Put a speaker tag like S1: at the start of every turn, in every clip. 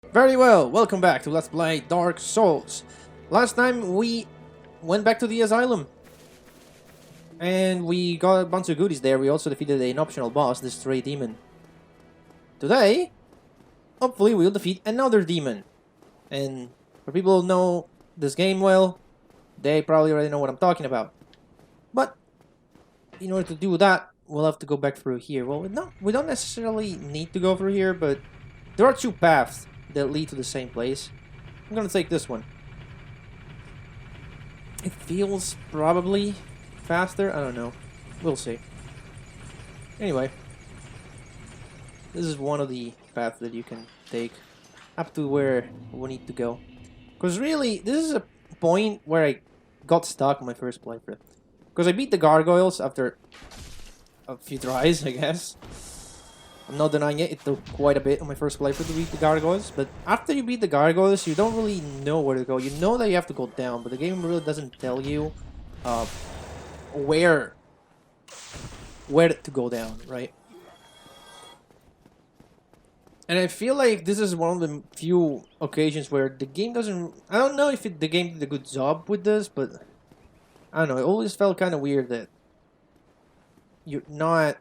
S1: Very well, welcome back to Let's Play Dark Souls. Last time we went back to the asylum. And we got a bunch of goodies there. We also defeated an optional boss, the stray demon. Today, hopefully we'll defeat another demon. And for people who know this game well, they probably already know what I'm talking about. But, in order to do that, we'll have to go back through here. Well, no, we don't necessarily need to go through here, but there are two paths that lead to the same place. I'm gonna take this one. It feels probably faster. I don't know. We'll see. Anyway, this is one of the paths that you can take up to where we need to go. Because really, this is a point where I got stuck in my first playthrough. Because I beat the gargoyles after a few tries, I guess. I'm not denying it, it took quite a bit on my first playthrough to beat the gargoyles, but after you beat the gargoyles, you don't really know where to go. You know that you have to go down, but the game really doesn't tell you where to go down, right? And I feel like this is one of the few occasions where the game doesn't... I don't know if the game did a good job with this, but I don't know, it always felt kind of weird that you're not...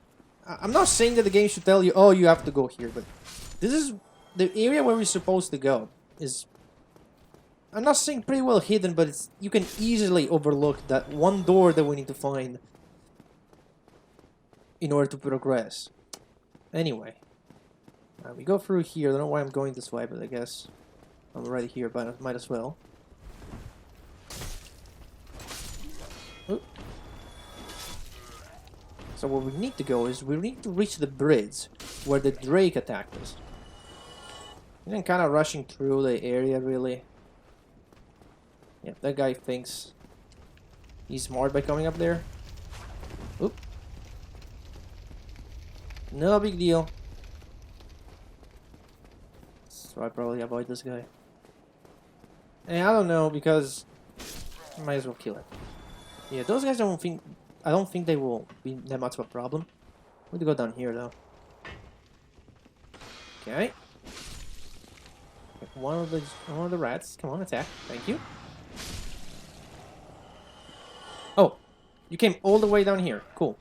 S1: I'm not saying that the game should tell you, oh, you have to go here, but this is the area where we're supposed to go. Is, I'm not saying pretty well hidden, but it's, you can easily overlook that one door that we need to find in order to progress. Anyway, we go through here. I don't know why I'm going this way, but I guess I'm already here, but I might as well. Oop. So where we need to go is we need to reach the bridge where the Drake attacked us. And then kind of rushing through the area, really. Yeah, that guy thinks he's smart by coming up there. Oop. No big deal. So I probably avoid this guy. And I don't know, because I might as well kill it. Yeah, those guys don't think... I don't think they will be that much of a problem. We need to go down here, though. Okay. One of the rats. Come on, attack. Thank you. Oh, you came all the way down here. Cool.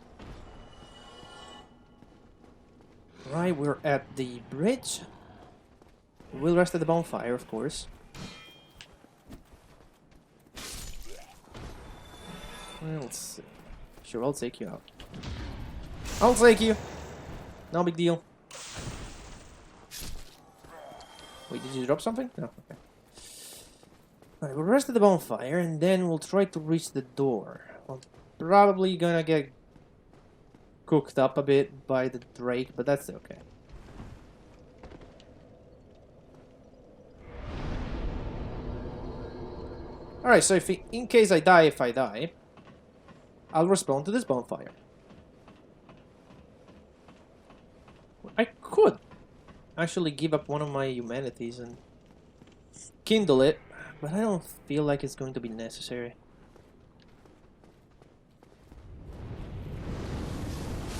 S1: Right, we're at the bridge. We'll rest at the bonfire, of course. Let's see. Sure, I'll take you out. I'll take you. No big deal. Wait, did you drop something? No, okay. Alright, we'll rest at the bonfire and then we'll try to reach the door. I'm probably gonna get cooked up a bit by the Drake, but that's okay. Alright, so if in case I die, I'll respawn to this bonfire. I could actually give up one of my humanities and kindle it, but I don't feel like it's going to be necessary.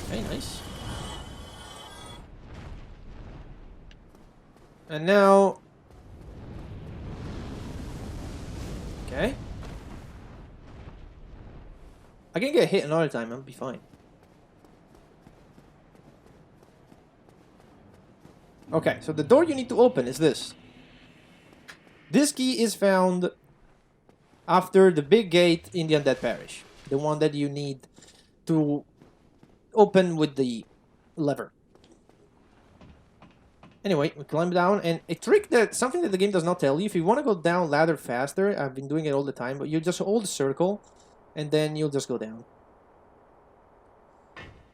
S1: Okay, nice. And now... Okay. I can get hit another time, I'll be fine. Okay, so the door you need to open is this. This key is found after the big gate in the undead parish. The one that you need to open with the lever. Anyway, we climb down, and a trick that, something that the game does not tell you, if you want to go down ladder faster, I've been doing it all the time, but you just hold circle, and then you'll just go down.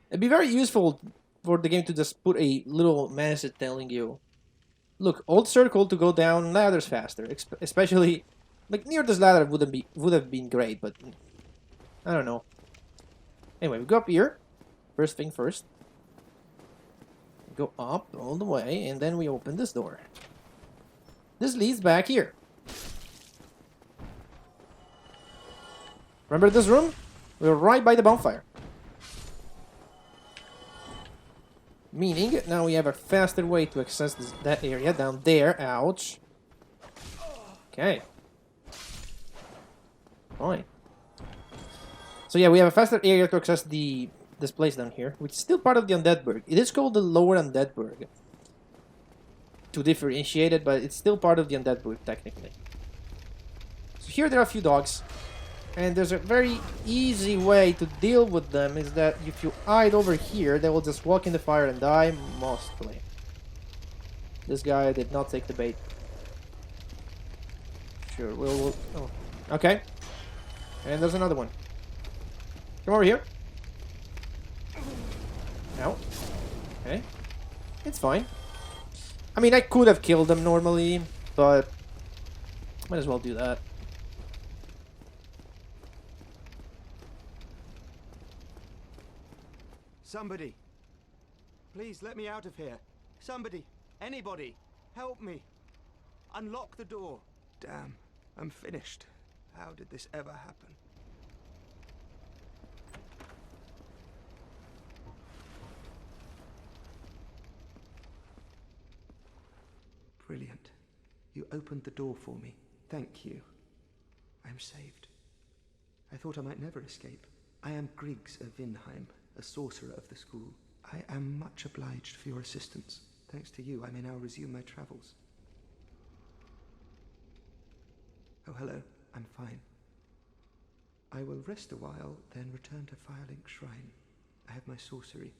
S1: It'd be very useful for the game to just put a little message telling you, look, hold circle to go down ladders faster. Especially, like, near this ladder would have been great, but I don't know. Anyway, we go up here. First thing first. Go up all the way, and then we open this door. This leads back here. Remember this room? We're right by the bonfire. Meaning, now we have a faster way to access that area down there. Ouch. Okay. Fine. So yeah, we have a faster area to access this place down here, which is still part of the Undead Burg. It is called the Lower Undead Burg. To differentiate it, but it's still part of the Undead Burg, technically. So here there are a few dogs. And there's a very easy way to deal with them, is that if you hide over here, they will just walk in the fire and die, mostly. This guy did not take the bait. Sure, we'll oh. Okay. And there's another one. Come over here. No. Okay. It's fine. I mean, I could have killed them normally, but might as well do that.
S2: Somebody, please let me out of here. Somebody, anybody, help me. Unlock the door. Damn, I'm finished. How did this ever happen? Brilliant. You opened the door for me. Thank you. I'm saved. I thought I might never escape. I am Griggs of Vinheim, a sorcerer of the school. I am much obliged for your assistance. Thanks to you, I may now resume my travels. Oh, hello. I'm fine. I will rest a while, then return to Firelink Shrine. I have my sorcery.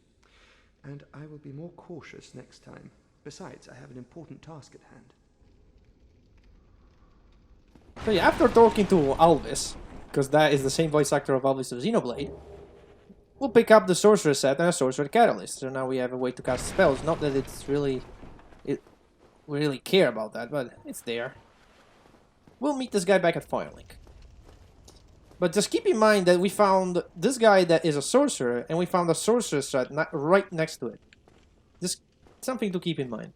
S2: And I will be more cautious next time. Besides, I have an important task at hand.
S1: So yeah, after talking to Alvis, because that is the same voice actor of Alvis of Xenoblade, we'll pick up the Sorcerer set and a Sorcerer Catalyst. So now we have a way to cast spells. Not that it's really... we really care about that, but it's there. We'll meet this guy back at Firelink. But just keep in mind that we found this guy that is a Sorcerer, and we found a Sorcerer set right next to it. Just something to keep in mind.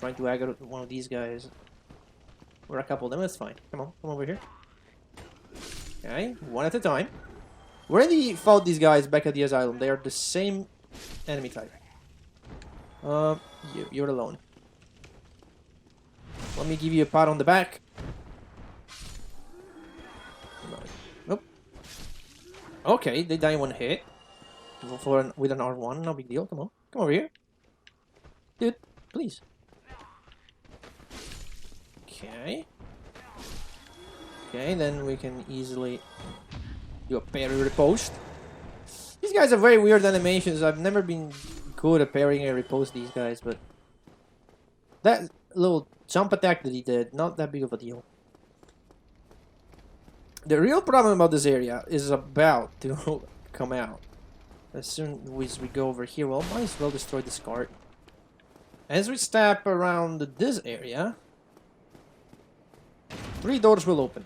S1: Trying to aggro one of these guys. Or a couple of them, that's fine. Come on, come over here. Okay, one at a time. We already fought these guys back at the asylum. They are the same enemy type. You're alone. Let me give you a pat on the back. Nope. Okay, they die in one hit. With an R1, no big deal. Come on, come over here. Dude, please. Okay. Okay, then we can easily do a parry riposte. These guys have very weird animations. I've never been good at parrying and riposte these guys, but that little jump attack that he did, not that big of a deal. The real problem about this area is about to come out. As soon as we go over here, well, might as well destroy this cart. As we step around this area, 3 doors will open.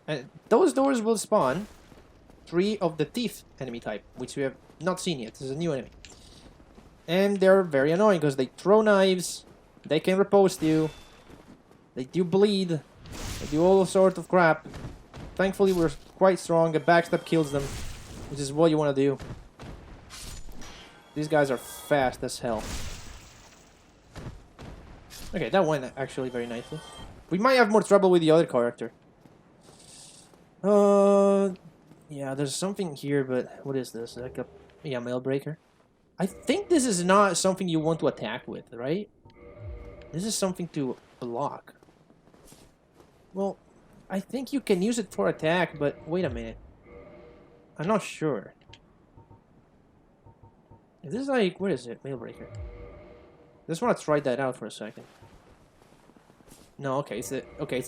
S1: And those doors will spawn 3 of the thief enemy type, which we have not seen yet. This is a new enemy. And they're very annoying because they throw knives, they can riposte you, they do bleed, they do all sorts of crap. Thankfully we're quite strong, a backstab kills them, which is what you want to do. These guys are fast as hell. Okay, that went actually very nicely. We might have more trouble with the other character. Yeah, there's something here, but what is this? Like a mail breaker? I think this is not something you want to attack with, right? This is something to block. Well, I think you can use it for attack, but wait a minute. I'm not sure. Is this like, what is it? Mail breaker. I just want to try that out for a second. No, okay, it's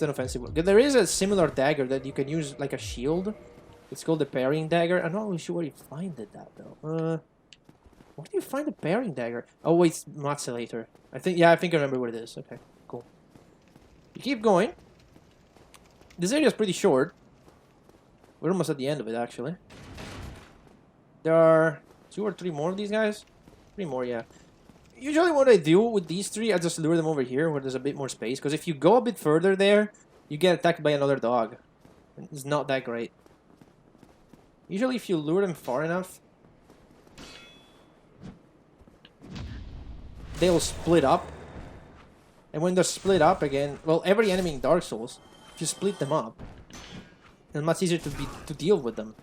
S1: an offensive one. There is a similar dagger that you can use like a shield. It's called the parrying dagger. I'm not really sure where you find it that though. Where do you find the parrying dagger? Oh wait, it's Maxillator. I think I remember what it is. Okay, cool. You keep going. This area is pretty short. We're almost at the end of it actually. There are 2 or 3 more of these guys. 3 more, yeah. Usually what I do with these 3, I just lure them over here where there's a bit more space. Because if you go a bit further there, you get attacked by another dog. It's not that great. Usually if you lure them far enough, they'll split up. And when they're split up again, well, every enemy in Dark Souls, if you split them up, it's much easier to deal with them.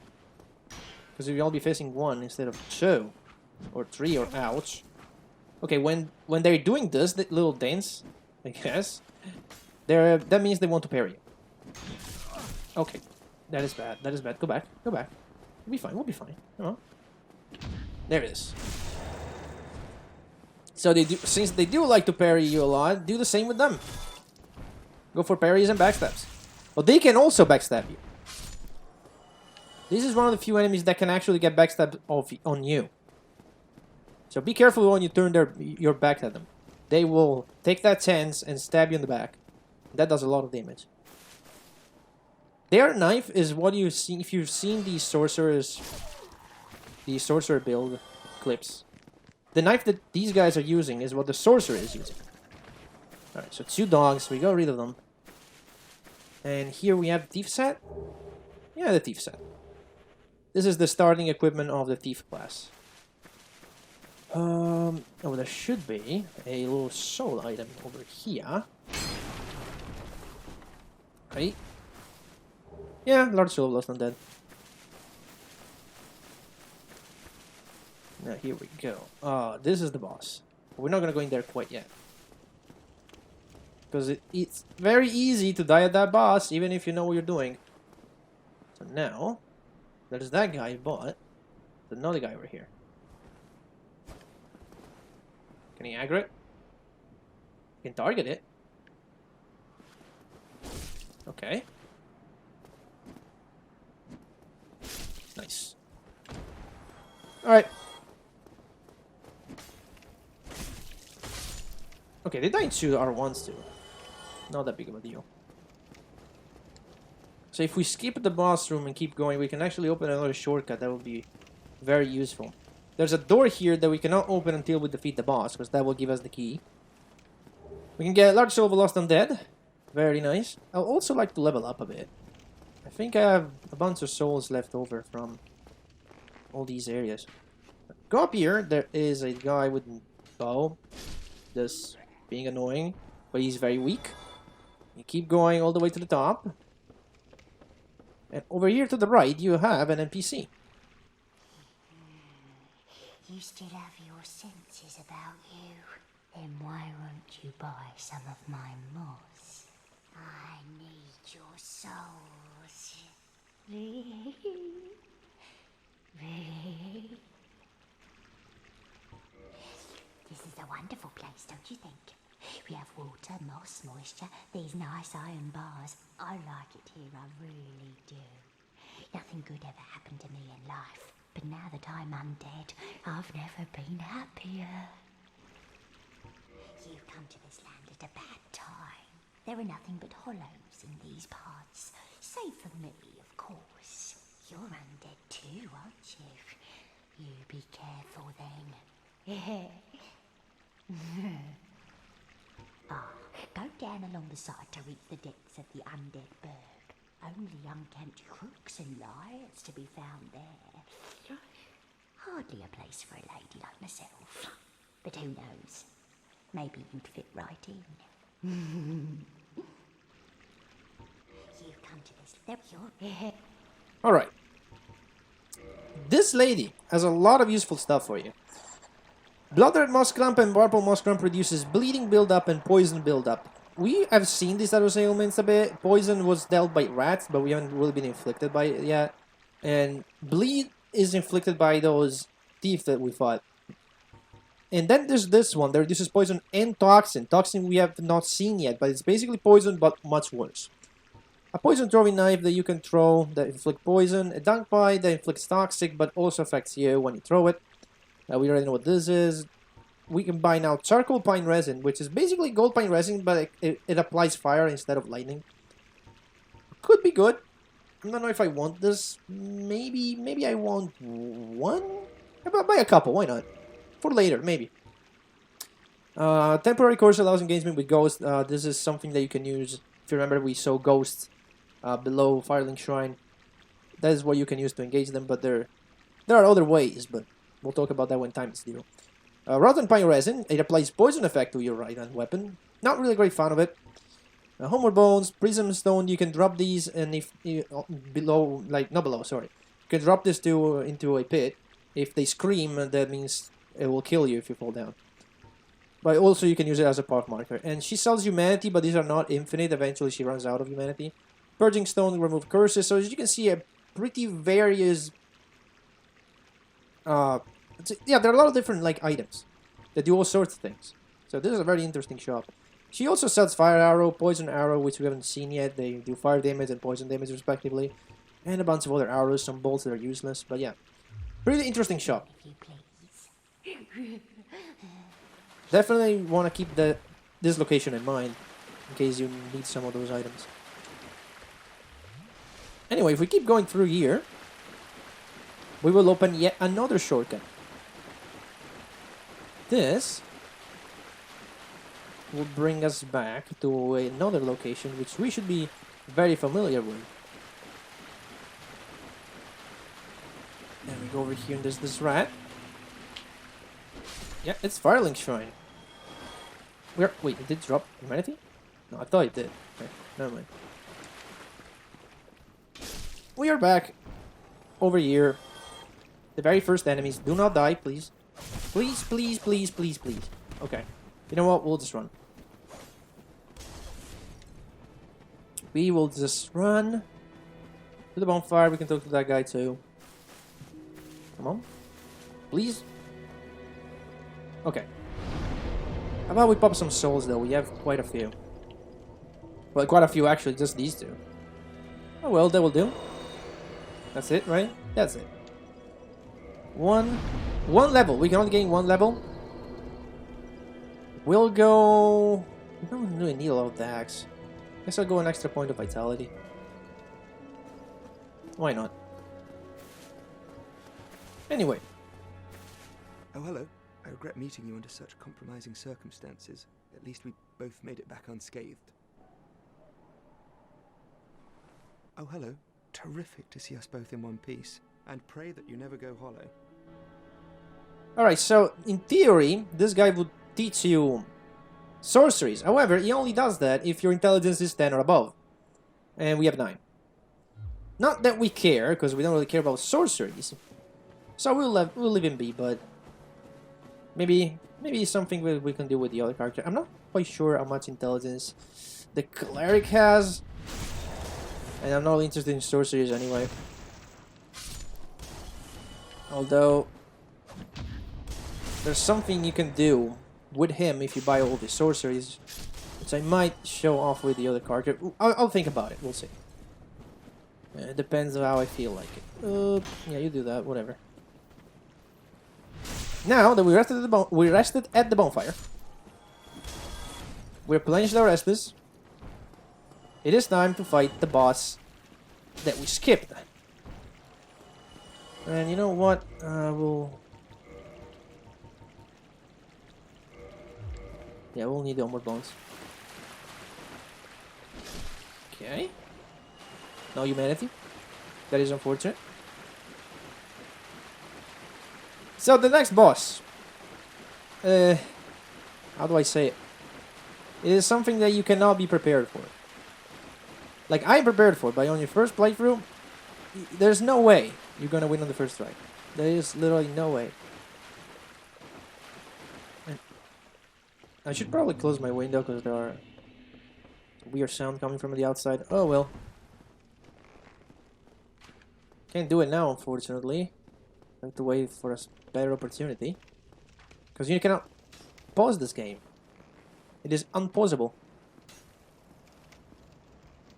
S1: Because you'll be facing one instead of two, or three, or ouch. Okay, when they're doing this, the little dance, I guess, that means they want to parry. Okay, that is bad. That is bad. Go back. Go back. We'll be fine. We'll be fine. Oh. There it is. So since they do like to parry you a lot, do the same with them. Go for parries and backstabs. Well, they can also backstab you. This is one of the few enemies that can actually get backstabbed on you. So be careful when you turn your back at them. They will take that chance and stab you in the back. That does a lot of damage. Their knife is what you see if you've seen the sorcerer build clips. The knife that these guys are using is what the sorcerer is using. Alright, so 2 dogs, we got rid of them. And here we have the thief set. Yeah, the thief set. This is the starting equipment of the thief class. Oh, there should be a little soul item over here. Right? Yeah, large soul lost undead. Now here we go. This is the boss. We're not gonna go in there quite yet. Because it's very easy to die at that boss, even if you know what you're doing. So now, there's that guy, but there's another guy over here. Can he aggro it? He can target it. Okay. Nice. Alright. Okay, they died to R1s too. Not that big of a deal. So if we skip the boss room and keep going, we can actually open another shortcut that will be very useful. There's a door here that we cannot open until we defeat the boss, because that will give us the key. We can get a large soul of lost undead. Very nice. I'll also like to level up a bit. I think I have a bunch of souls left over from all these areas. Go up here. There is a guy with a bow. This being annoying, but he's very weak. You keep going all the way to the top. And over here to the right, you have an NPC.
S3: You still have your senses about you. Then why won't you buy some of my moss? I need your souls. This is a wonderful place, don't you think? We have water, moss, moisture, these nice iron bars. I like it here, I really do. Nothing good ever happened to me in life. But now that I'm undead, I've never been happier. You've come to this land at a bad time. There are nothing but hollows in these parts. Save for me, of course. You're undead too, aren't you? You be careful then. Go down along the side to reach the depths of the undead berg. Only unkempt crooks and liars to be found there. Hardly a place for a lady like myself. But who knows? Maybe you'd fit right in. You've come to this. There you're.
S1: Alright. This lady has a lot of useful stuff for you. Blood-red moss clump and purple moss clump produces bleeding buildup and poison buildup. We have seen these other ailments a bit. Poison was dealt by rats, but we haven't really been inflicted by it yet. And bleed is inflicted by those thieves that we fought. And then there's this one that reduces poison and toxin. Toxin we have not seen yet, but it's basically poison, but much worse. A poison throwing knife that you can throw that inflicts poison. A dunk pie that inflicts toxic, but also affects you when you throw it. We already know what this is. We can buy now charcoal pine resin, which is basically gold pine resin, but it applies fire instead of lightning. Could be good. I don't know if I want this. Maybe I want one? Buy a couple, why not? For later, maybe. Temporary course allows engagement with ghosts. This is something that you can use. If you remember, we saw ghosts below Firelink Shrine. That is what you can use to engage them, but there are other ways, but we'll talk about that when time is due. Rotten Pine Resin. It applies poison effect to your right-hand weapon. Not really a great fan of it. Homeward Bones, Prism Stone. You can drop these, and if below, like not below, sorry, you can drop this into a pit. If they scream, that means it will kill you if you fall down. But also you can use it as a path marker. And she sells humanity, but these are not infinite. Eventually she runs out of humanity. Purging Stone, remove curses. So as you can see, a pretty various. Yeah, there are a lot of different like items that do all sorts of things. So this is a very interesting shop. She also sells Fire Arrow, Poison Arrow, which we haven't seen yet. They do fire damage and poison damage respectively. And a bunch of other arrows, some bolts that are useless. But yeah, pretty interesting shop.
S3: If you please.
S1: Definitely want to keep this location in mind in case you need some of those items. Anyway, if we keep going through here, we will open yet another shortcut. This will bring us back to another location which we should be very familiar with. And we go over here and there's this rat. Yeah, it's Firelink Shrine. Wait, it did drop humanity? No, I thought it did. Okay, never mind. We are back over here. The very first enemies. Do not die, please. Please, please, please, please, please. Okay. You know what? We'll just run. We will just run to the bonfire. We can talk to that guy too. Come on. Please. Okay. How about we pop some souls though? We have quite a few. Well, quite a few actually, just these two. Oh well, that will do. That's it, right? That's it. One level. We can only gain one level. We'll go... We don't really need a lot of dags. Guess I'll go an extra point of vitality. Why not? Anyway.
S2: Oh, hello. I regret meeting you under such compromising circumstances. At least we both made it back unscathed. Oh, hello. Terrific to see us both in one piece. And pray that you never go hollow.
S1: Alright, so in theory, this guy would teach you sorceries. However, he only does that if your intelligence is 10 or above. And we have 9. Not that we care, because we don't really care about sorceries. So we'll leave him be, but... Maybe something we can do with the other character. I'm not quite sure how much intelligence the Cleric has. And I'm not interested in sorceries anyway. Although... There's something you can do with him if you buy all the sorceries, which I might show off with the other character. I'll think about it. We'll see. It depends on how I feel like it. Yeah, you do that. Whatever. Now that we rested at the bonfire, we replenished our Estus. It is time to fight the boss that we skipped. And you know what? We'll need the Homeward Bones. Okay. No humanity. That is unfortunate. So the next boss. How do I say it? It is something that you cannot be prepared for. Like I'm prepared for, but on your first playthrough, there's no way you're gonna win on the first try. There is literally no way. I should probably close my window because there are weird sound coming from the outside. Oh well. Can't do it now, unfortunately. I have to wait for a better opportunity. Because you cannot pause this game. It is unpausable.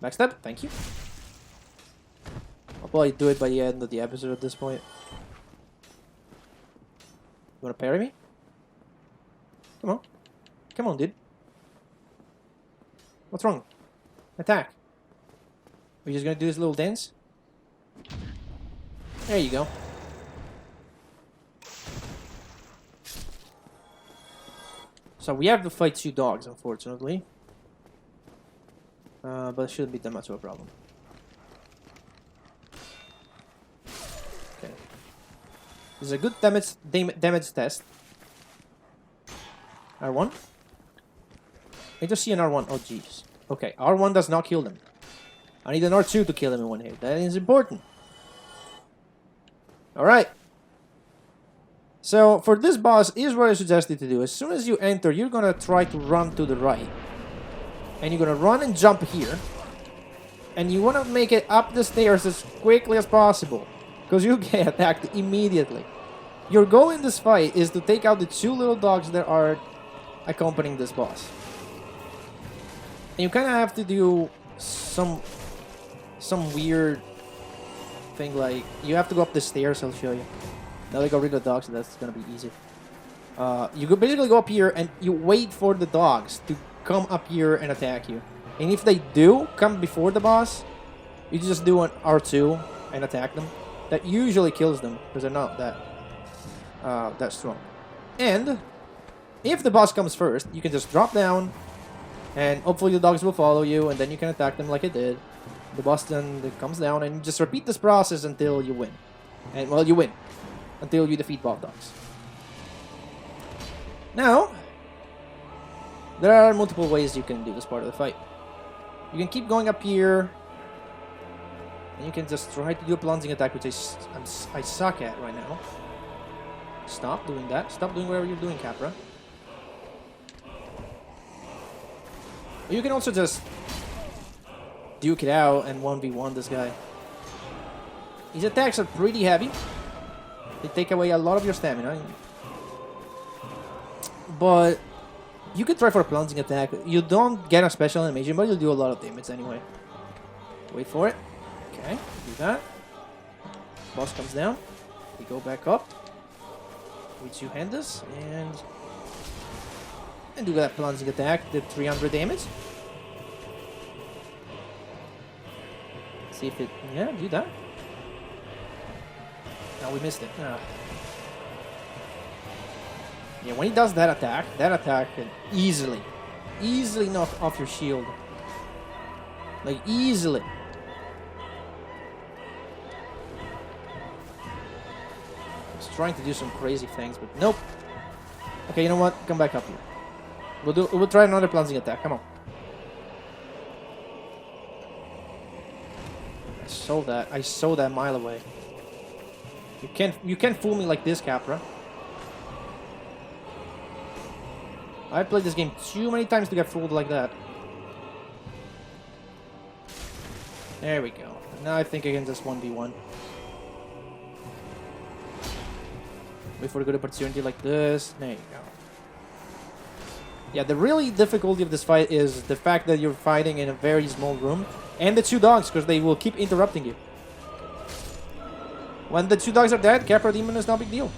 S1: Backstab, thank you. I'll probably do it by the end of the episode at this point. You wanna parry me? Come on. Come on, dude. What's wrong? Attack. Are you just gonna do this little dance? There you go. So we have to fight 2 dogs, unfortunately. But it shouldn't be that much of a problem. Okay. This is a good damage test. R1? I just see an R1. Oh, jeez. Okay, R1 does not kill them. I need an R2 to kill them in one hit. That is important. Alright. So, for this boss, is what I suggested to do. As soon as you enter, you're gonna try to run to the right. And you're gonna run and jump here. And you wanna make it up the stairs as quickly as possible. Because you get attacked immediately. Your goal in this fight is to take out the 2 little dogs that are accompanying this boss. And you kind of have to do some weird thing, like you have to go up the stairs. I'll show you. Now they got rid of the dogs, so that's gonna be easy. You could basically go up here and you wait for the dogs to come up here and attack you. And if they do come before the boss, you just do an R2 and attack them. That usually kills them because they're not that strong. And if the boss comes first, you can just drop down, and hopefully the dogs will follow you, and then you can attack them like it did. The boss then comes down, and you just repeat this process until you win. And, well, you win. Until you defeat both dogs. Now, there are multiple ways you can do this part of the fight. You can keep going up here, and you can just try to do a plunging attack, which I suck at right now. Stop doing that. Stop doing whatever you're doing, Capra. You can also just duke it out and 1v1 this guy. His attacks are pretty heavy. They take away a lot of your stamina. But you can try for a plunging attack. You don't get a special animation, but you'll do a lot of damage anyway. Wait for it. Okay, do that. Boss comes down. We go back up. We two-hand this and do that plunging attack, the 300 damage. See if it... yeah, do that. No, we missed it. Yeah, when he does that attack can easily knock off your shield. Like, easily. I was trying to do some crazy things, but nope. Okay, you know what? Come back up here. We'll try another plunging attack. Come on. I saw that mile away. You can't fool me like this, Capra. I've played this game too many times to get fooled like that. There we go. Now I think I can just 1v1. Wait for a good opportunity like this. There you go. Yeah, the really difficulty of this fight is the fact that you're fighting in a very small room. And the 2 dogs, because they will keep interrupting you. When the 2 dogs are dead, Capra Demon is no big deal.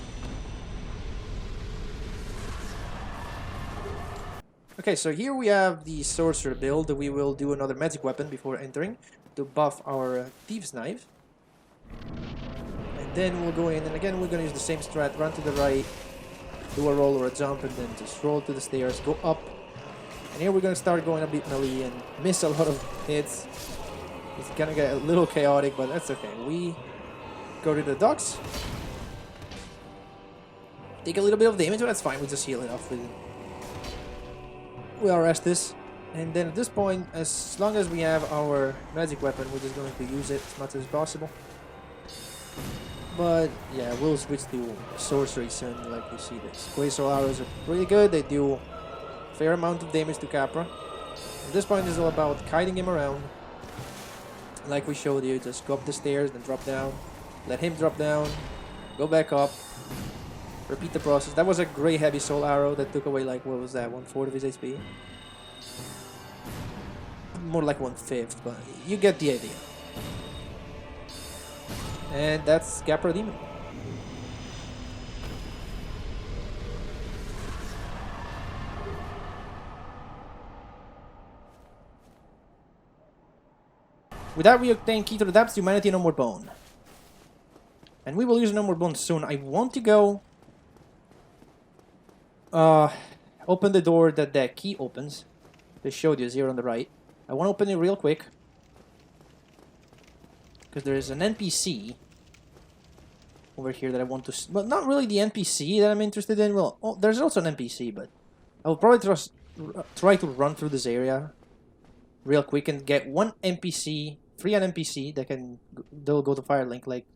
S1: Okay, so here we have the sorcerer build. We will do another magic weapon before entering to buff our thieves knife. And then we'll go in, and again we're gonna use the same strat, run to the right, do a roll or a jump, and then just roll to the stairs, go up. And here we're gonna start going a bit melee and miss a lot of hits. It's gonna get a little chaotic, but that's okay. We go to the dogs. Take a little bit of damage, but that's fine. We just heal it off with it. We'll rest this. And then at this point, as long as we have our magic weapon, we're just going to use it as much as possible. But yeah, we'll switch to sorcery soon, like you see this. Glacial arrows are pretty good. They do a fair amount of damage to Capra. At this point, it's all about kiting him around. Like we showed you, just go up the stairs, then drop down. Let him drop down. Go back up. Repeat the process. That was a great heavy soul arrow that took away, like, what was that, 1/4 of his HP? More like 1/5, but you get the idea. And that's Capra Demon. With that, we obtain key to the depths, humanity, no more bone. And we will use no more bone soon. I want to go open the door that the key opens. They showed you here on the right. I want to open it real quick. Because there is an NPC over here that I want to... Well, not really the NPC that I'm interested in. Well, there's also an NPC, but I'll probably just try to run through this area real quick and get one NPC, free an NPC that can they'll go to Firelink like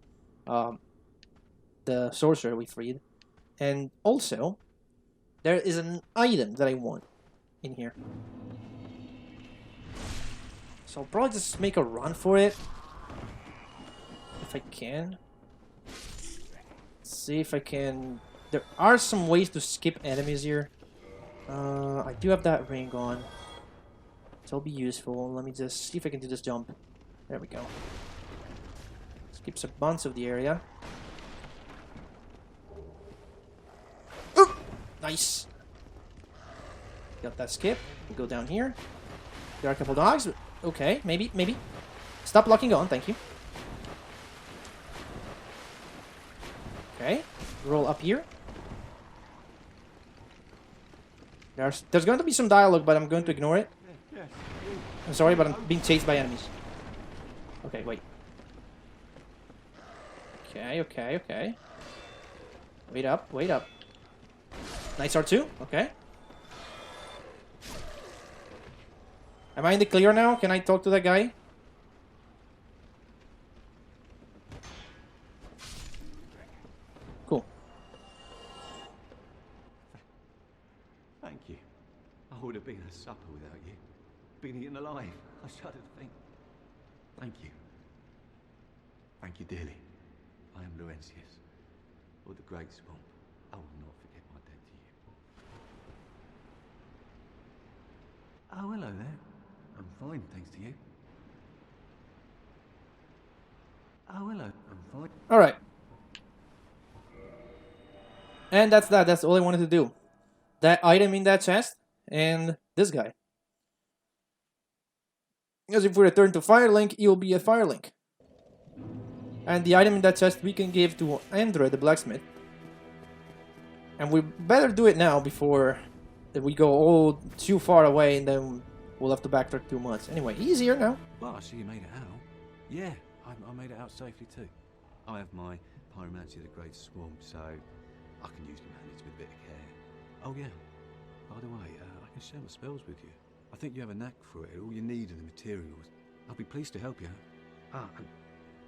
S1: the sorcerer we freed. And also, there is an item that I want in here. So I'll probably just make a run for it. If I can. See if I can... There are some ways to skip enemies here. I do have that ring on. So it'll be useful. Let me just see if I can do this jump. There we go. Skips a bunch of the area. Ooh! Nice! Got that skip. We go down here. There are a couple dogs. Okay, maybe. Stop locking on, thank you. Okay, roll up here. There's going to be some dialogue, but I'm going to ignore it. I'm sorry, but I'm being chased by enemies. Okay, wait. Okay. Wait up. Nice R2, okay. Am I in the clear now? Can I talk to that guy? Cool.
S4: Thank you. I would have been a supper without you. Been eaten alive. I shudder to think. Thank you. Thank you dearly. I am Laurentius, or the Great Swamp. I will not forget my debt to you. Oh, hello there. I'm fine, thanks to you. Oh, hello. I'm fine.
S1: Alright. And that's that. That's all I wanted to do. That item in that chest, and this guy. Because if we return to Firelink, he'll be a Firelink. And the item in that chest we can give to Android, the blacksmith. And we better do it now before we go all too far away and then we'll have to backtrack too much. Anyway, he's here now.
S4: Well, I see you made it out. Yeah, I made it out safely too. I have my pyromancy of the Great Swamp, so I can usually manage with a bit of care. Oh yeah, by the way, I can share my spells with you. I think you have a knack for it. All you need are the materials. I'll be pleased to help you out.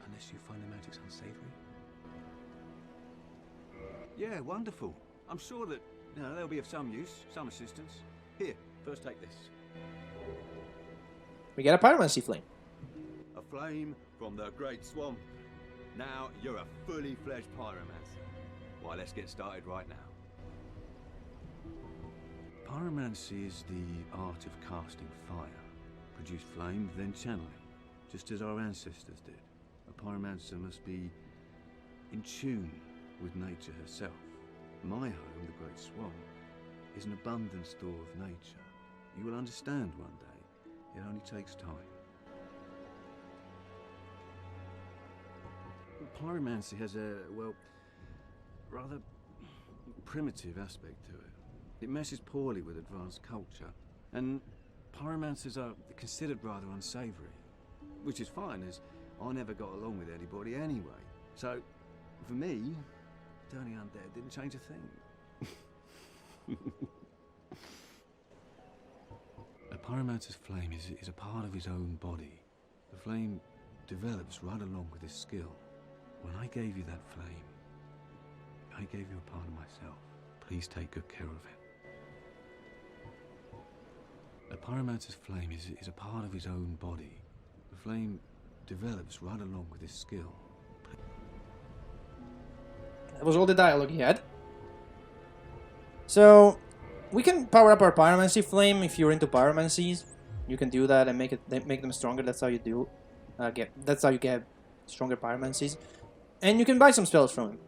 S4: Unless you find the magic's unsavory. Yeah, wonderful. I'm sure that they'll be of some use, some assistance. Here, first take this.
S1: We get a pyromancy flame.
S4: A flame from the Great Swamp. Now you're a fully fledged pyromancer. Why, let's get started right now. Pyromancy is the art of casting fire. Produce flame, then channel it, just as our ancestors did. A pyromancer must be in tune with nature herself. My home, the Great Swamp, is an abundant store of nature. You will understand one day. It only takes time. Pyromancy has a, well, rather primitive aspect to it. It meshes poorly with advanced culture, and pyromancers are considered rather unsavory. Which is fine, as I never got along with anybody anyway. So, for me, turning undead didn't change a thing. A pyromancer's flame is a part of his own body. The flame develops right along with his skill. When I gave you that flame, I gave you a part of myself. Please take good care of it. A pyromancer's flame is a part of his own body. The flame develops right along with his skill.
S1: That was all the dialogue he had. So, we can power up our pyromancy flame if you're into pyromancies. You can do that and make them stronger. That's how you do. That's how you get stronger pyromancies. And you can buy some spells from him.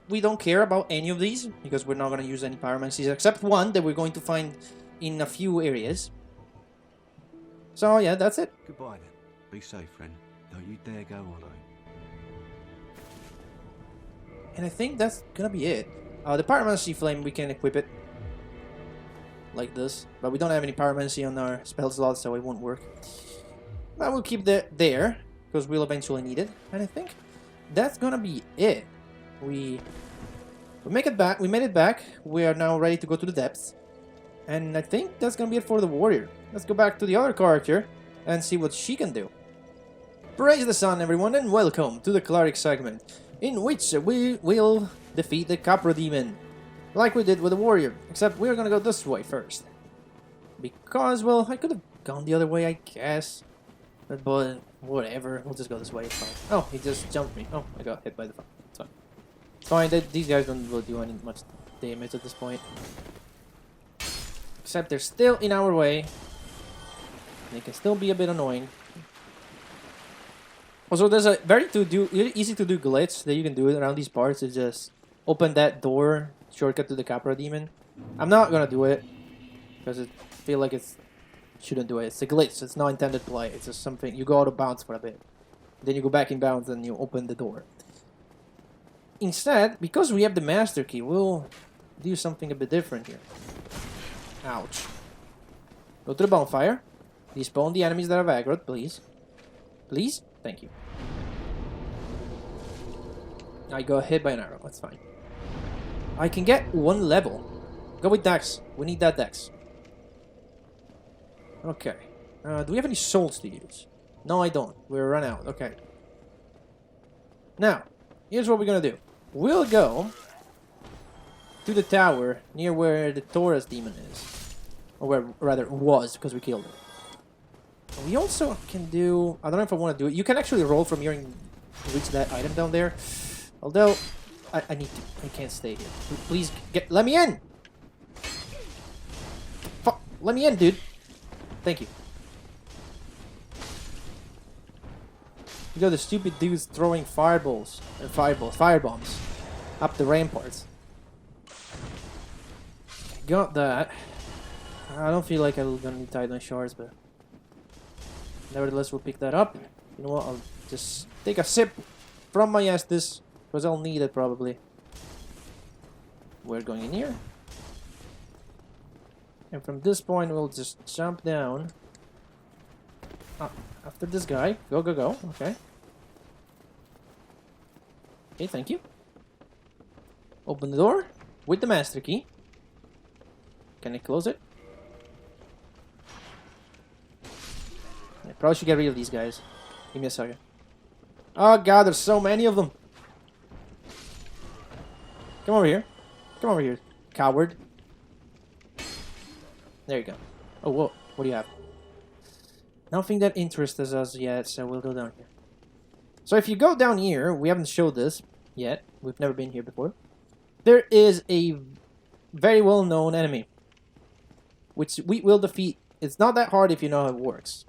S1: We don't care about any of these because we're not going to use any pyromancies except one that we're going to find in a few areas. So yeah, that's it.
S4: Goodbye then. Be safe, friend. Don't you dare go alone.
S1: And I think that's gonna be it. The pyromancy flame, we can equip it like this, but we don't have any pyromancy on our spell slot, so it won't work. But we'll keep that there because we'll eventually need it. And I think that's gonna be it. We make it back. We made it back. We are now ready to go to the depths. And I think that's gonna be it for the warrior. Let's go back to the other character and see what she can do. Praise the sun, everyone, and welcome to the Cleric Segment, in which we will defeat the Capra Demon, like we did with the warrior, except we're gonna go this way first. Because, well, I could have gone the other way, I guess. But whatever, we'll just go this way, it's fine. Oh, he just jumped me. Oh, I got hit by the phone. It's fine. It's fine, these guys don't really do any much damage at this point. Except they're still in our way. They can still be a bit annoying. Also, there's a very easy to do glitch that you can do around these parts. Is just open that door, shortcut to the Capra Demon. I'm not gonna do it because I feel like shouldn't do it. It's a glitch. It's not intended play. It's just something you go out of bounds for a bit, then you go back in bounds and you open the door. Instead, because we have the master key, we'll do something a bit different here. Ouch. Go to the bonfire. Despawn the enemies that are aggroed, please. Please? Thank you. I got hit by an arrow, that's fine. I can get 1 level. Go with Dex. We need that Dex. Okay. Do we have any souls to use? No, I don't. We're run out. Okay. Now, here's what we're gonna do. We'll go to the tower near where the Taurus demon is. Or where, rather, was, because we killed it. We also can do... I don't know if I want to do it. You can actually roll from here and reach that item down there. Although, I need to... I can't stay here. Please, let me in! Fuck, let me in, dude. Thank you. You got the stupid dudes throwing firebombs up the ramparts. Got that. I don't feel like I'm gonna need Titan shards, but nevertheless, we'll pick that up. You know what? I'll just take a sip from my Estus, because I'll need it probably. We're going in here. And from this point, we'll just jump down. After this guy. Go, go, go. Okay. Okay, thank you. Open the door with the master key. Can I close it? I probably should get rid of these guys. Give me a second. Oh god, there's so many of them. Come over here. Come over here, coward. There you go. Oh, whoa. What do you have? Nothing that interests us yet, so we'll go down here. So if you go down here, we haven't showed this yet. We've never been here before. There is a very well-known enemy, which we will defeat. It's not that hard if you know how it works.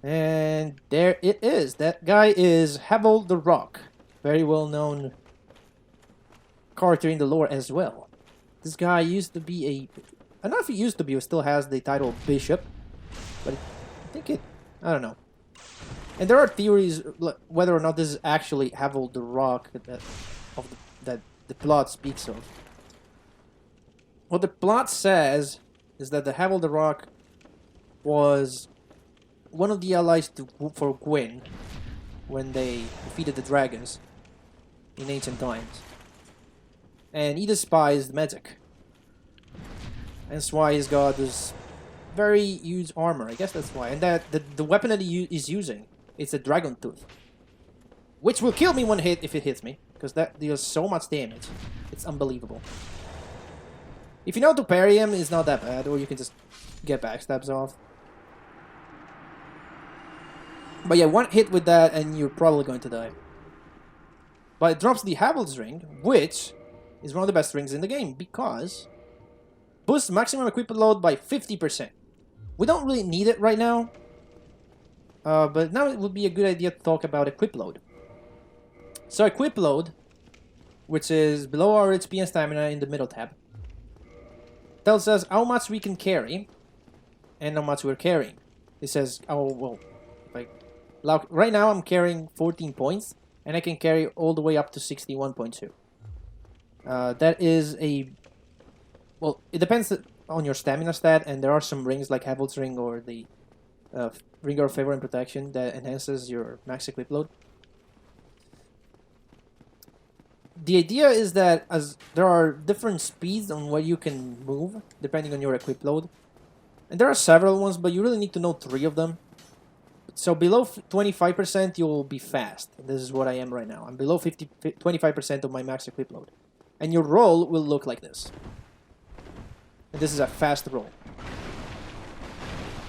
S1: And there it is. That guy is Havel the Rock. Very well-known character in the lore as well. This guy used to be a... I don't know if he used to be or still has the title Bishop. But I think it... I don't know. And there are theories whether or not this is actually Havel the Rock that the plot speaks of. What the plot says is that the Havel the Rock was one of the allies for Gwyn when they defeated the dragons in ancient times. And he despised magic. That's why he's got this very huge armor. I guess that's why. And that the weapon that he is using, it's a dragon tooth, which will kill me one hit if it hits me, because that deals so much damage. It's unbelievable. If you know to parry him, it's not that bad, or you can just get backstabs off. But yeah, one hit with that and you're probably going to die. But it drops the Havel's ring, which is one of the best rings in the game, because boosts maximum equipment load by 50%. We don't really need it right now, but now it would be a good idea to talk about equip load. So equip load, which is below our HP and stamina in the middle tab, tells us how much we can carry and how much we're carrying. It says, oh, well, like, right now I'm carrying 14 points, and I can carry all the way up to 61.2. That is a... Well, it depends on your stamina stat, and there are some rings like Havel's ring or the Ring of Favor and Protection that enhances your max equip load. the idea is that as there are different speeds on what you can move depending on your equip load, and there are several ones, but you really need to know 3 of them. So below 25% you'll be fast. This is what I am right now. I'm below 25% of my max equip load, and your roll will look like this. And this is a fast roll.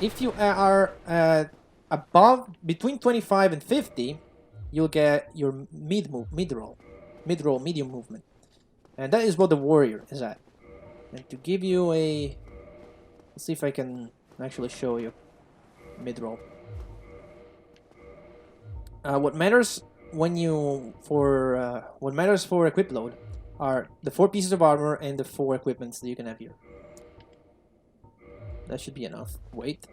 S1: If you are above between 25 and 50, you'll get your medium movement, and that is what the warrior is at. And to give you a, let's see if I can actually show you mid roll. What matters for equip load are the 4 pieces of armor and the 4 equipments that you can have here. That should be enough. Wait.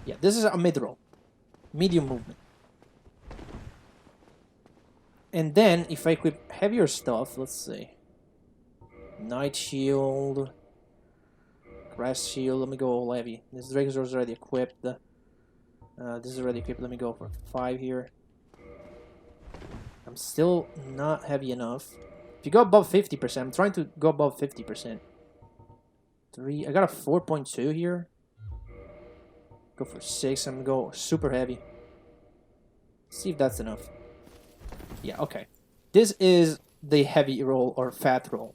S1: Yeah, this is a mid-roll. Medium movement. And then, if I equip heavier stuff, let's see. Night Shield. Grass Shield, let me go all heavy. This Dragon Sword is already equipped. This is already equipped, let me go for 5 here. I'm still not heavy enough. If you go above 50%, I'm trying to go above 50%. 3, I got a 4.2 here. Go for 6, I'm gonna go super heavy. See if that's enough. Yeah, okay. This is the heavy roll or fat roll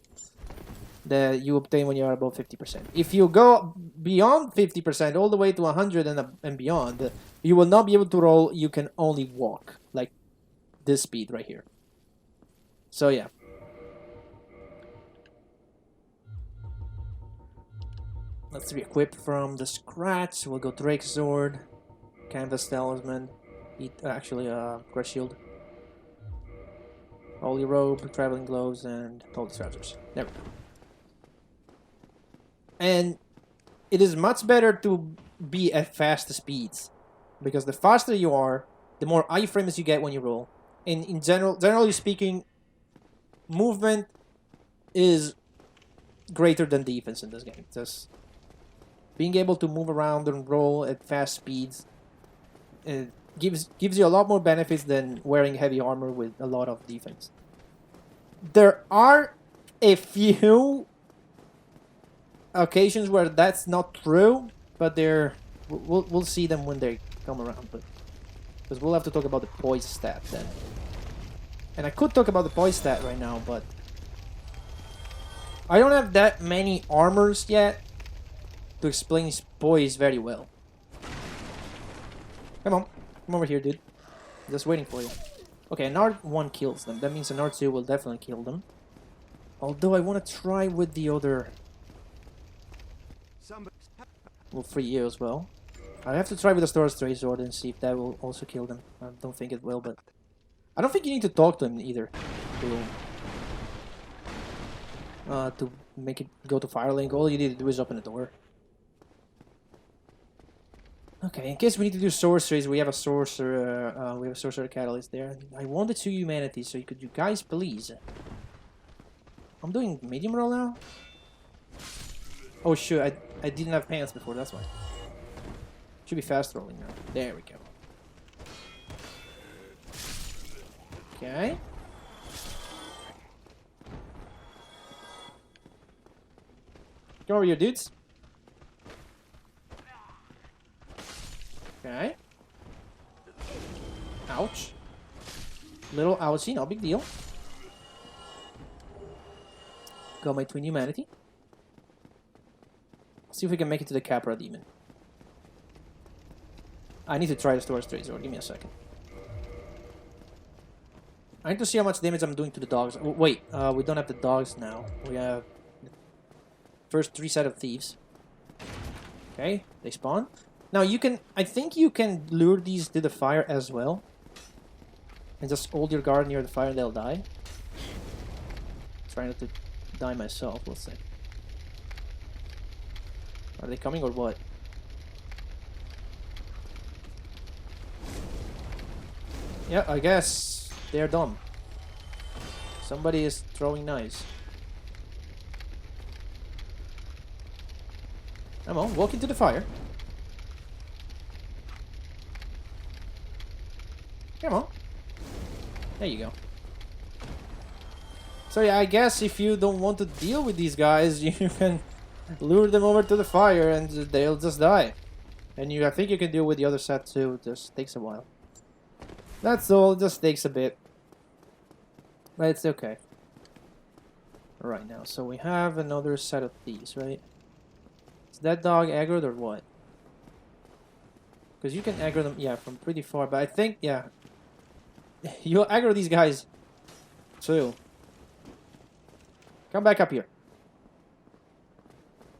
S1: that you obtain when you are above 50%. If you go beyond 50%, all the way to 100 and beyond, you will not be able to roll, you can only walk. Like this speed right here. So yeah. Let's re-equip from the scratch. We'll go Drake Sword, Canvas Talisman, Grass Shield, Holy Robe, Traveling Gloves, and Holy Trousers. There we go. And it is much better to be at fast speeds, because the faster you are, the more iframes you get when you roll. And in generally speaking, movement is greater than defense in this game. Just being able to move around and roll at fast speeds gives you a lot more benefits than wearing heavy armor with a lot of defense. There are a few occasions where that's not true, but we'll see them when they come around. But because we'll have to talk about the poise stat then, and I could talk about the poise stat right now, but I don't have that many armors yet to explain his poise very well. Come over here, dude. Just waiting for you. Okay, an R1 kills them. That means an R2 will definitely kill them. Although I want to try with the other. Will free you as well. I have to try with the Storage Stray Sword and see if that will also kill them. I don't think it will, but I don't think you need to talk to him either to make it go to Firelink. All you need to do is open the door. Okay, in case we need to do sorceries, we have a sorcerer catalyst there. I want the 2 humanity, so could you guys please? I'm doing medium roll now. Oh shoot, I didn't have pants before, that's why. Should be fast rolling now. There we go. Okay. Go over here, dudes. Okay. Ouch. Little ouchie, no big deal. Got my twin humanity. See if we can make it to the Capra Demon. I need to try the Storage Stray Sword. Give me a second. I need to see how much damage I'm doing to the dogs. Oh, wait, we don't have the dogs now. We have the first 3 set of thieves. Okay, they spawn. Now you can, I think you can lure these to the fire as well. And just hold your guard near the fire and they'll die. Try not to die myself, let's see. Are they coming or what? Yeah, I guess they're dumb. Somebody is throwing knives. Come on, walk into the fire. Come on. There you go. So yeah, I guess if you don't want to deal with these guys, you can lure them over to the fire and they'll just die. And I think you can deal with the other set too, it just takes a while. That's all, it just takes a bit. But it's okay. Right now, so we have another set of these, right? Is that dog aggroed or what? Because you can aggro them, yeah, from pretty far, but I think, yeah. You'll aggro these guys too. Come back up here.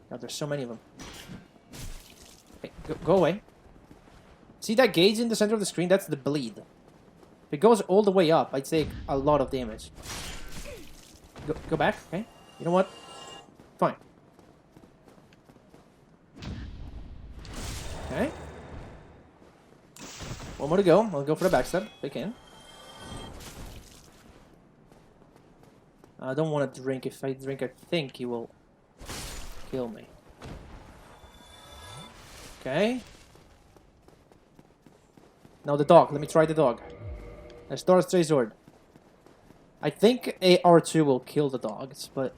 S1: God, there's so many of them. Okay, go away. See that gauge in the center of the screen? That's the bleed. If it goes all the way up, I'd take a lot of damage. Go back, okay? You know what? Fine. Okay. One more to go. I'll go for the backstab if I can. I don't want to drink. If I drink, I think he will kill me. Okay. Now the dog. Let me try the dog. A Star Stray Sword. I think a R2 will kill the dogs, but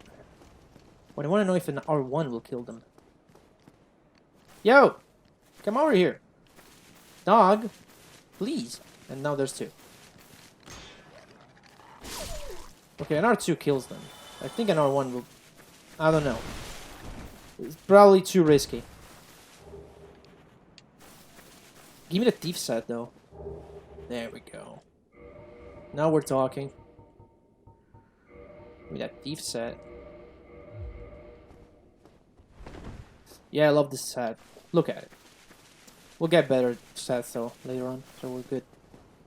S1: I want to know if an R1 will kill them. Yo! Come over here. Dog. Please. And now there's two. Okay, an R2 kills them. I think an R1 will... I don't know. It's probably too risky. Give me the thief set, though. There we go. Now we're talking. Give me that thief set. Yeah, I love this set. Look at it. We'll get better sets, though, later on, so we're good.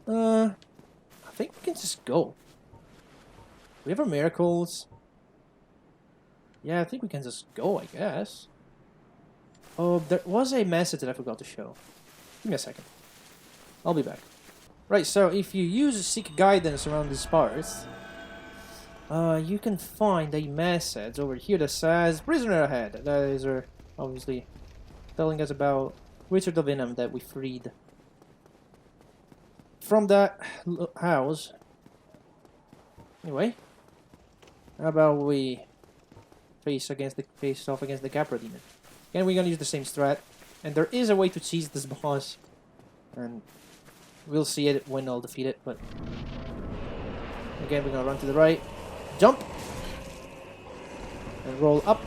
S1: I think we can just go. We have our miracles. Yeah, I think we can just go, I guess. Oh, there was a message that I forgot to show. Give me a second. I'll be back. Right, so if you use Seek Guidance around these parts, you can find a message over here that says Prisoner ahead. That is obviously telling us about Richard of Venom that we freed from that house. Anyway, how about we face off against the Capra Demon? Again, we're gonna use the same strat, and there is a way to cheese this boss, and we'll see it when I'll defeat it. But again, we're gonna run to the right, jump, and roll up.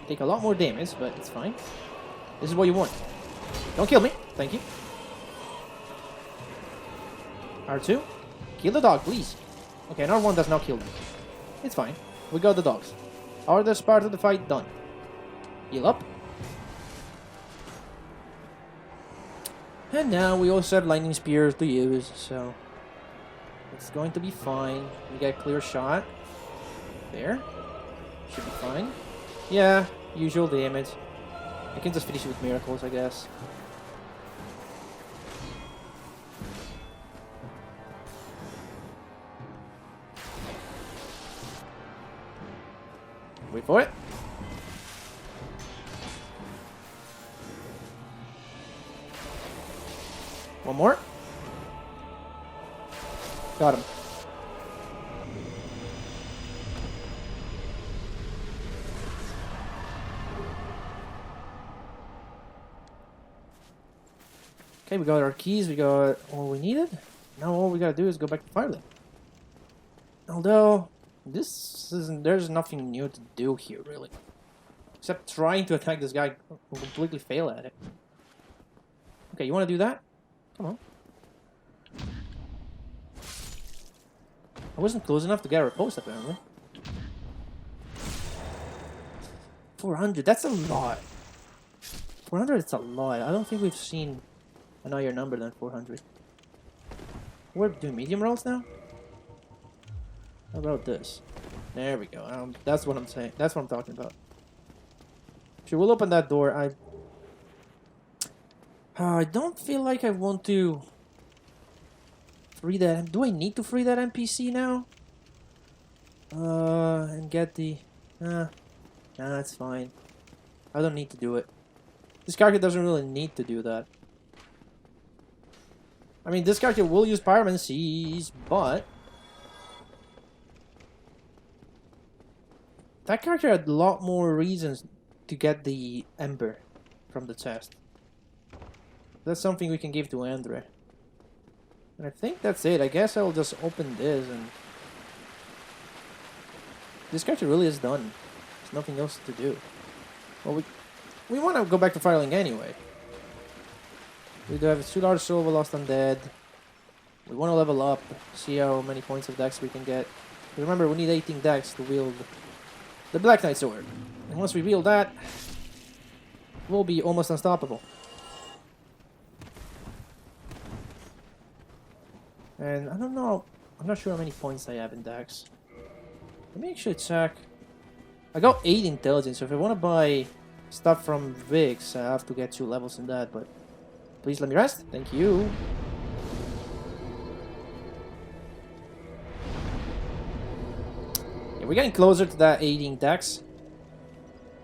S1: Take a lot more damage, but it's fine. This is what you want. Don't kill me, thank you. R2, kill the dog, please. Okay, and R1 does not kill them. It's fine. We got the dogs. Hardest part of the fight done. Heal up. And now we also have lightning spears to use, so it's going to be fine. We get a clear shot. There. Should be fine. Yeah, usual damage. I can just finish it with miracles, I guess. Wait for it. One more. Got him. Okay, we got our keys, we got all we needed. Now all we gotta do is go back to Firelink. Although, there's nothing new to do here, really. Except trying to attack this guy and completely fail at it. Okay, you wanna do that? Come on. I wasn't close enough to get a riposte, apparently. 400, that's a lot. 400 is a lot. I don't think we've seen an higher number than 400. We're doing medium rolls now? How about this? There we go. That's what I'm saying. That's what I'm talking about. Sure, we'll open that door. I don't feel like I want to free that. Do I need to free that NPC now? And get the... Nah, it's fine. I don't need to do it. This character doesn't really need to do that. I mean, this character will use pyromancies, but that character had a lot more reasons to get the ember from the chest. That's something we can give to Andre. And I think that's it. I guess I'll just open this and... This character really is done. There's nothing else to do. Well, we want to go back to Firelink anyway. We do have 2 large soul, lost undead. We want to level up, see how many points of dex we can get. Remember, we need 18 dex to wield the Black Knight sword. And once we wield that, we'll be almost unstoppable. And I don't know, I'm not sure how many points I have in dex. Let me actually check. I got 8 intelligence, so if I want to buy stuff from Vix, I have to get 2 levels in that, but please let me rest. Thank you. Yeah, we're getting closer to that 18 dex.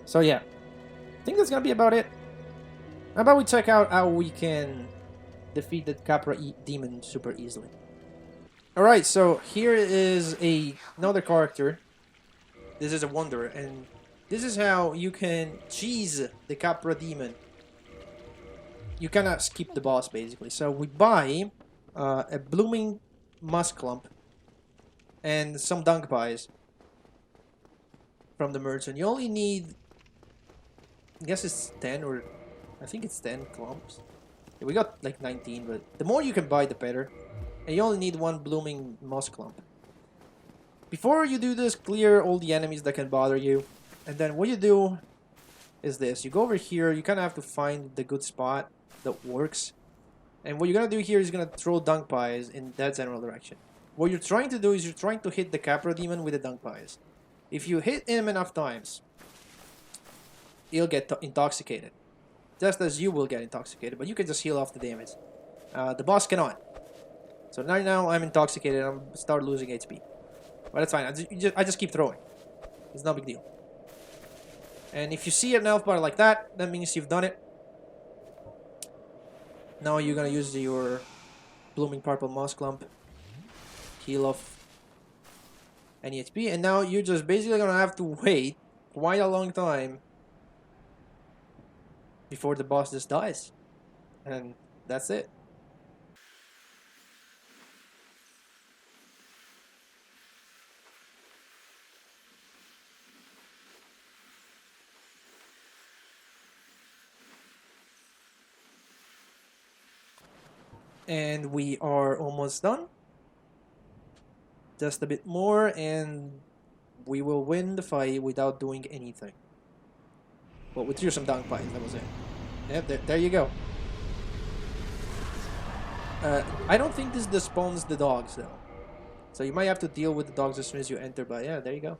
S1: So yeah, I think that's gonna be about it. How about we check out how we can defeat the Capra demon super easily. Alright, so here is another character. This is a Wanderer, and this is how you can cheese the Capra demon. You cannot skip the boss, basically. So we buy a blooming musk clump and some dunk pies from the merchant. You only need, I guess it's 10, or I think it's 10 clumps. Yeah, we got like 19, but the more you can buy, the better. And you only need 1 blooming moss clump. Before you do this, clear all the enemies that can bother you. And then what you do is this. You go over here, you kind of have to find the good spot that works. And what you're going to do here is going to throw dunk pies in that general direction. What you're trying to do is you're trying to hit the Capra demon with the dunk pies. If you hit him enough times, he'll get intoxicated. Just as you will get intoxicated, but you can just heal off the damage. The boss cannot. So right now I'm intoxicated and I'm start losing HP. But that's fine, I just keep throwing. It's no big deal. And if you see an health bar like that, that means you've done it. Now you're gonna use your blooming purple moss clump. Heal off any HP. And now you're just basically gonna have to wait quite a long time before the boss just dies. And that's it. And we are almost done. Just a bit more and we will win the fight without doing anything. Well, we threw some dunk pies, that was it. Yep, there you go. I don't think this despawns the dogs though. So you might have to deal with the dogs as soon as you enter, but yeah, there you go.